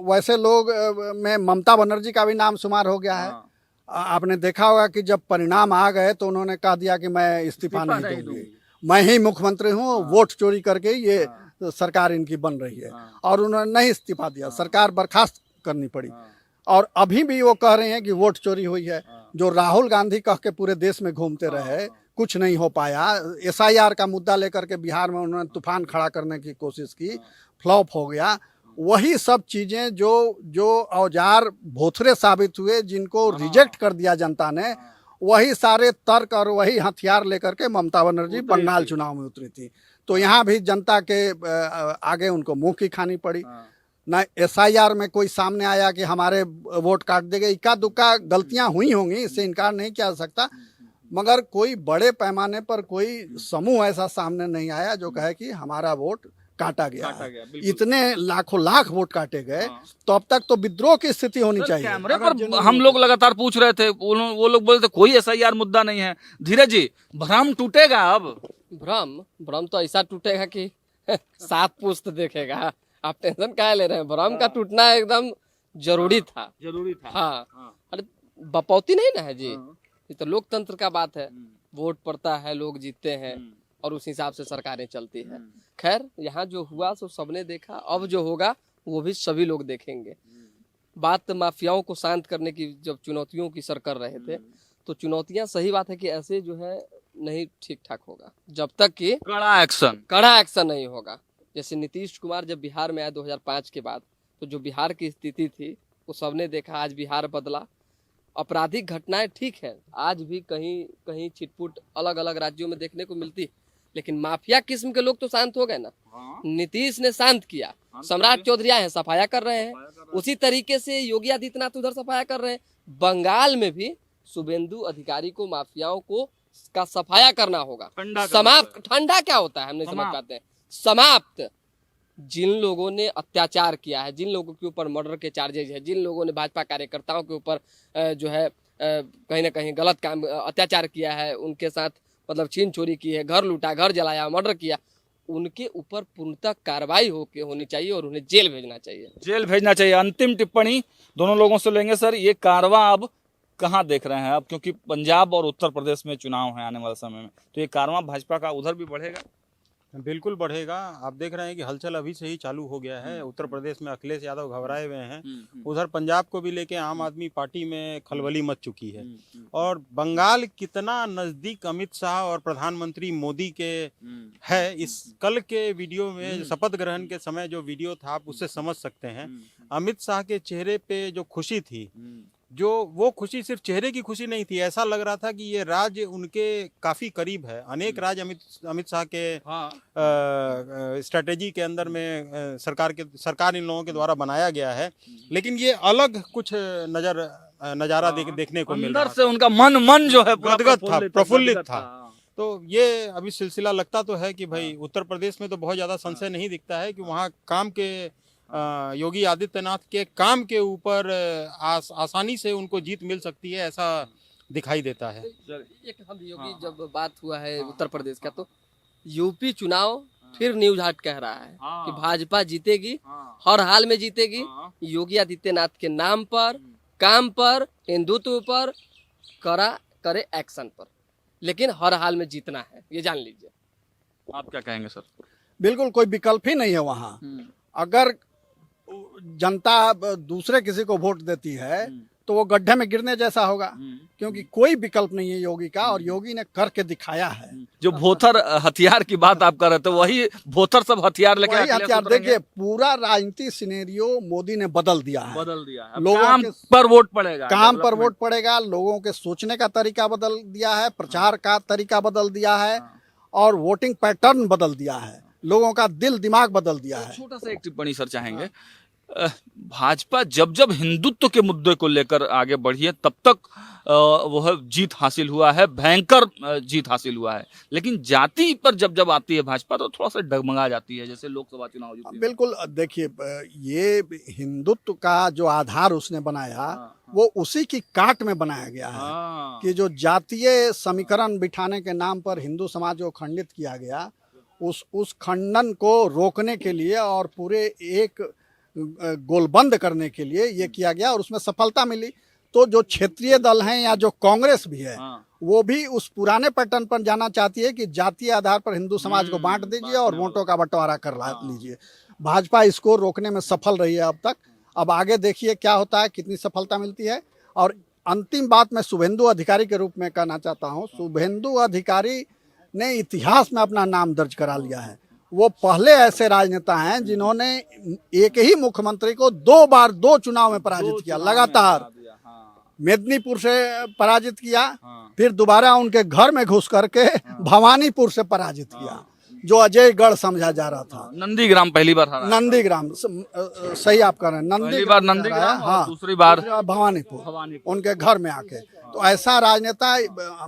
A: वैसे लोग में ममता बनर्जी का भी नाम शुमार हो गया है। आपने देखा होगा कि जब परिणाम आ गए तो उन्होंने कह दिया कि मैं इस्तीफा नहीं दूंगी, मैं ही मुख्यमंत्री हूँ, वोट चोरी करके ये सरकार इनकी बन रही है, और उन्होंने नहीं इस्तीफा दिया, सरकार बर्खास्त करनी पड़ी। और अभी भी वो कह रहे हैं कि वोट चोरी हुई है। जो राहुल गांधी कह के पूरे देश में घूमते रहे, कुछ नहीं हो पाया। SIR का मुद्दा लेकर के बिहार में उन्होंने तूफान खड़ा करने की कोशिश की, फ्लॉप हो गया। वही सब चीजें जो औजार भोथरे साबित हुए, जिनको रिजेक्ट कर दिया जनता ने, वही सारे तर्क और वही हथियार लेकर के ममता बनर्जी बंगाल चुनाव में उतरी थी। तो यहाँ भी जनता के आगे उनको मुंह की खानी पड़ी। न SIR में कोई सामने आया कि हमारे वोट काट देंगे, इक्का दुक्का गलतियां हुई होंगी, इससे इनकार नहीं किया जा सकता, मगर कोई बड़े पैमाने पर कोई समूह ऐसा सामने नहीं आया जो कहे कि हमारा वोट काटा गया। इतने लाखों लाख वोट काटे गए, तो अब तक तो विद्रोह की स्थिति होनी चाहिए।
E: कैमरे पर हम लोग लगातार पूछ रहे थे, वो लोग बोलते कोई SIR मुद्दा नहीं है। धीरज जी, भ्रम टूटेगा अब?
C: भ्रम तो ऐसा टूटेगा कि 7 पुश्त देखेगा। आप टेंशन काहे ले रहे हैं? भ्रम का टूटना एकदम जरूरी था। हाँ, अरे बपौती नहीं ना है जी, ये तो लोकतंत्र का बात है। वोट पड़ता है, लोग जीतते हैं और उस हिसाब से सरकारें चलती है। खैर, यहाँ जो हुआ सो सबने देखा, अब जो होगा वो भी सभी लोग देखेंगे। बात माफियाओं को शांत करने की जब चुनौतियों की सर कर रहे थे, तो चुनौतियां, सही बात है कि ऐसे जो है नहीं ठीक ठाक होगा जब तक कि कड़ा एक्शन नहीं होगा। जैसे नीतीश कुमार जब बिहार में आए 2005 के बाद, तो जो बिहार की स्थिति थी वो सबने देखा। आज बिहार बदला। आपराधिक घटनाएं ठीक है, आज भी कहीं कहीं छिटपुट अलग अलग राज्यों में देखने को मिलती, लेकिन माफिया किस्म के लोग तो शांत हो गए ना। नीतीश ने शांत किया, सम्राट चौधरी आए हैं, सफाया कर रहे हैं। उसी तरीके से योगी आदित्यनाथ उधर सफाया कर रहे हैं। बंगाल में भी शुभेंदु अधिकारी को, माफियाओं को का सफाया करना होगा। समाप्त, ठंडा क्या होता है हम नहीं समझ पाते हैं। समाप्त। जिन लोगों ने अत्याचार किया है, जिन लोगों के ऊपर मर्डर के चार्जेज है, जिन लोगों ने भाजपा कार्यकर्ताओं के ऊपर जो है कहीं ना कहीं गलत काम, अत्याचार किया है, उनके साथ मतलब छीन छोरी की है, घर लूटा, घर जलाया, मर्डर किया, उनके ऊपर पूर्णतः कार्रवाई होनी चाहिए और उन्हें जेल भेजना चाहिए।
E: अंतिम टिप्पणी दोनों लोगों से लेंगे सर। ये कारवां अब कहाँ देख रहे हैं अब, क्योंकि पंजाब और उत्तर प्रदेश में चुनाव है आने वाले समय में, तो ये कारवां भाजपा का उधर भी बढ़ेगा?
B: बिल्कुल बढ़ेगा। आप देख रहे हैं कि हलचल अभी से ही चालू हो गया है। उत्तर प्रदेश में अखिलेश यादव घबराए हुए हैं, उधर पंजाब को भी लेके आम आदमी पार्टी में खलबली मच चुकी है। और बंगाल कितना नजदीक अमित शाह और प्रधानमंत्री मोदी के है, इस कल के वीडियो में शपथ ग्रहण के समय जो वीडियो था, आप उससे समझ सकते हैं। अमित शाह के चेहरे पे जो खुशी थी, जो वो खुशी सिर्फ चेहरे की खुशी नहीं थी, ऐसा लग रहा था कि ये राज्य उनके काफी करीब है। अनेक राज्य अमित शाह के स्ट्रेटेजी के अंदर में सरकार इन लोगों के द्वारा बनाया गया है, लेकिन ये अलग कुछ नजारा देखने को मिल रहा है।
E: अंदर से उनका मन जो है
B: गदगद था, प्रफुल्लित था। तो ये अभी सिलसिला लगता तो है कि भाई उत्तर प्रदेश में तो बहुत ज्यादा संशय नहीं दिखता है कि वहाँ काम के योगी आदित्यनाथ के काम के ऊपर आसानी से उनको जीत मिल सकती है, ऐसा दिखाई देता है।
C: एक हम योगी जब बात हुआ है उत्तर प्रदेश का, तो यूपी चुनाव फिर न्यूज हाट कह रहा है कि भाजपा जीतेगी, हर हाल में जीतेगी, योगी आदित्यनाथ के नाम पर, काम पर, हिंदुत्व पर, करे एक्शन पर, लेकिन हर हाल में जीतना है, ये जान लीजिए।
E: आप क्या कहेंगे सर?
A: बिल्कुल कोई विकल्प ही नहीं है वहाँ। अगर जनता दूसरे किसी को वोट देती है तो वो गड्ढे में गिरने जैसा होगा, क्योंकि कोई विकल्प नहीं है योगी का, और योगी ने करके दिखाया है।
E: जो भोथर हथियार की बात आप कर रहे थे, वही भोथर सब हथियार लेके
A: वही हथियार, देखिए पूरा राजनीतिक सिनेरियो मोदी ने बदल दिया है।
E: बदल दिया है।
A: लोगों
E: काम
A: के
E: पर वोट पड़ेगा,
A: काम पर वोट पड़ेगा, लोगों के सोचने का तरीका बदल दिया है, प्रचार का तरीका बदल दिया है, और वोटिंग पैटर्न बदल दिया है, लोगों का दिल दिमाग बदल दिया है।
E: छोटा सा एक टिप्पणी सर चाहेंगे। भाजपा जब जब हिंदुत्व के मुद्दे को लेकर आगे बढ़ी है, तब तक वह जीत हासिल हुआ है, भयंकर जीत हासिल हुआ है। लेकिन जाति पर जब जब आती है भाजपा, तो थोड़ा सा डगमगा जाती है, जैसे लोकसभा चुनाव जीती है।
A: बिल्कुल, देखिए ये हिंदुत्व का जो आधार उसने बनाया, वो उसी की काट में बनाया गया है कि जो जातीय समीकरण बिठाने के नाम पर हिंदू समाज को खंडित किया गया, उस खंडन को रोकने के लिए और पूरे एक गोलबंद करने के लिए ये किया गया, और उसमें सफलता मिली। तो जो क्षेत्रीय दल हैं या जो कांग्रेस भी है, वो भी उस पुराने पैटर्न पर जाना चाहती है कि जातीय आधार पर हिंदू समाज को बांट दीजिए और वोटों का बंटवारा कर लीजिए। भाजपा इसको रोकने में सफल रही है अब तक। अब आगे देखिए क्या होता है, कितनी सफलता मिलती है। और अंतिम बात मैं शुभेंदु अधिकारी के रूप में कहना चाहता हूँ, शुभेंदु अधिकारी ने इतिहास में अपना नाम दर्ज करा लिया है। वो पहले ऐसे राजनेता हैं जिन्होंने एक ही मुख्यमंत्री को 2 बार 2 चुनाव में पराजित किया लगातार। मेदिनीपुर से पराजित किया, फिर दोबारा उनके घर में घुस करके भवानीपुर से पराजित किया, जो अजयगढ़ समझा जा रहा था।
E: नंदीग्राम पहली बार हारा।
A: नंदीग्राम, सही आप कह रहे हैं,
E: पहली बार नंदीग्राम,
A: हाँ,
E: दूसरी बार
A: भवानीपुर उनके घर में आके। तो ऐसा राजनेता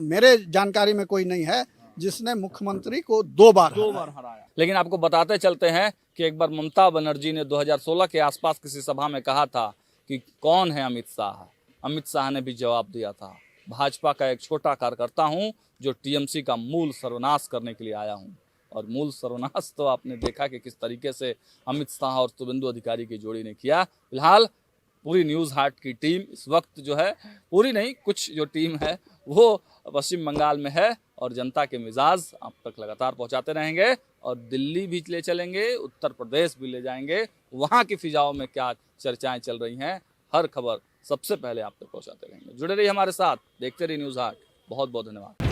A: मेरे जानकारी में कोई नहीं है जिसने मुख्यमंत्री को 2 बार
E: हराया। लेकिन आपको बताते चलते हैं कि एक बार ममता बनर्जी ने 2016 के आसपास किसी सभा में कहा था कि कौन है अमित शाह। अमित शाह ने भी जवाब दिया था, भाजपा का एक छोटा कार्यकर्ता हूं जो टीएमसी का मूल सर्वनाश करने के लिए आया हूं। और मूल सर्वनाश तो आपने देखा कि किस तरीके से अमित शाह और शुभेंदु अधिकारी की जोड़ी ने किया। फिलहाल पूरी न्यूज़ हाट की टीम इस वक्त जो है, पूरी नहीं, कुछ जो टीम है वो पश्चिम बंगाल में है, और जनता के मिजाज आप तक लगातार पहुंचाते रहेंगे, और दिल्ली भी ले चलेंगे, उत्तर प्रदेश भी ले जाएंगे। वहाँ की फिजाओं में क्या चर्चाएं चल रही हैं, हर खबर सबसे पहले आप तक पहुंचाते रहेंगे। जुड़े रहिए हमारे साथ, देखते रहिए न्यूज़ हाट। बहुत बहुत धन्यवाद।